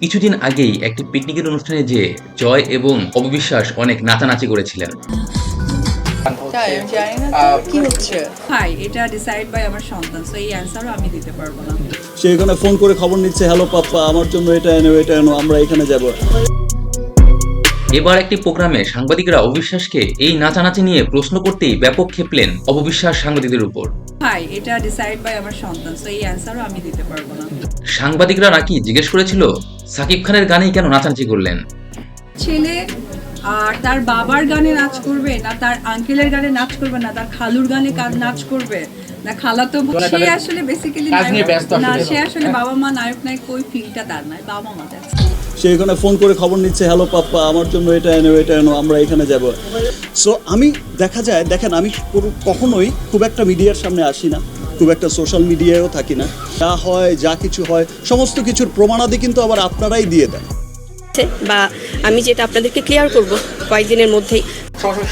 কিছুদিন আগেই একটি পিকনিকের অনুষ্ঠানে যেয়ে জয় এবং অবিশ্বাস অনেক নাচানাচি করেছিলেন। তাই আমি জানি না তো কি হচ্ছে। ভাই এটা ডিসাইড বাই আমার সন্তান, সো এই অ্যান্সারও আমি দিতে পারবো না। সে এখানে ফোন করে খবর নিচ্ছে, হ্যালো পাপ্পা আমার জন্য এটা এনো আমরা এখানে যাব। এবার একটি প্রোগ্রামে সাংবাদিকরা অবিশ্বাসকে এই নাচানাচি নিয়ে প্রশ্ন করতেই ব্যাপক ক্ষেপলেন অবিশ্বাস সাংবাদিকদের উপর। ভাই এটা ডিসাইড বাই আমার সন্তান, সো এই অ্যান্সারও আমি দিতে পারবো না। সাংবাদিকরা নাকি জিজ্ঞেস করেছিল সাকিব খানের গানেই কেন নাচানাচি করলেন। ছেলে আর তার বাবার গানে নাচ করবে না, তার আঙ্কেলের গানে নাচ করবে না, তার খালুর গানে নাচ করবে না, খালা তো সে আসলে বেসিক্যালি না, সে আসলে বাবা মা নায়ক নায়ক ওই ফিলটা তার নয়, বাবা মা আছে। সে এখানে ফোন করে খবর নিচ্ছে, হ্যালো পাপ্পা আমার জন্য এটা এনো আমরা এখানে যাব। সো আমি দেখা যায়, দেখেন আমি কখনোই খুব একটা মিডিয়ার সামনে আসি না, খুব একটা সোশ্যাল মিডিয়ায়ও থাকি না। যা হয় যা কিছু হয় সমস্ত কিছুর প্রমাণাদি কিন্তু আবার আপনারাই দিয়ে দেন, বা আমি যেটা আপনাদেরকে ক্লিয়ার করব কয়েকদিনের মধ্যেই।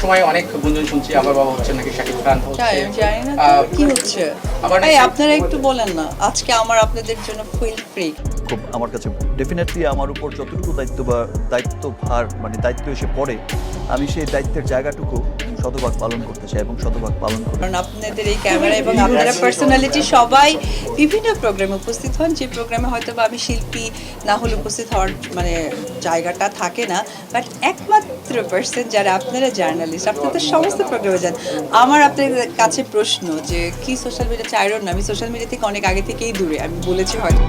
সময় অনেক গুঞ্জন শুনছি আমার বাবা হচ্ছে নাকি শাকিব খান হচ্ছে। তাই আমি জানি না তো কি হচ্ছে। এই আপনারা একটু বলেন না, আজকে আমার আপনাদের জন্য ফিল ফ্রি। খুব আমার কাছে ডেফিনেটলি আমার উপর যতটুকু দায়িত্বভার মানে দায়িত্ব এসে পড়ে, আমি সেই দায়িত্বের জায়গাটুকু শতভাগ পালন করতে চাই এবং শতভাগ পালন করি। কারণ আপনাদের এই ক্যামেরা এবং আপনারা পার্সোনালিটি সবাই বিভিন্ন প্রোগ্রামে উপস্থিত হন, যে প্রোগ্রামে হয়তো বা আমি শিল্পী না হলে উপস্থিত হওয়ার মানে জায়গাটা থাকে না, বাট একমাত্র পার্সন যারা আপনারা জার্নালিস্ট, আপনাদের সমস্ত প্রোগ্রামে যান। আমার আপনাদের কাছে প্রশ্ন যে কি সোশ্যাল মিডিয়া চাইরন না, আমি সোশ্যাল মিডিয়া থেকে অনেক আগে থেকেই দূরে, আমি বলেছি হয়তো।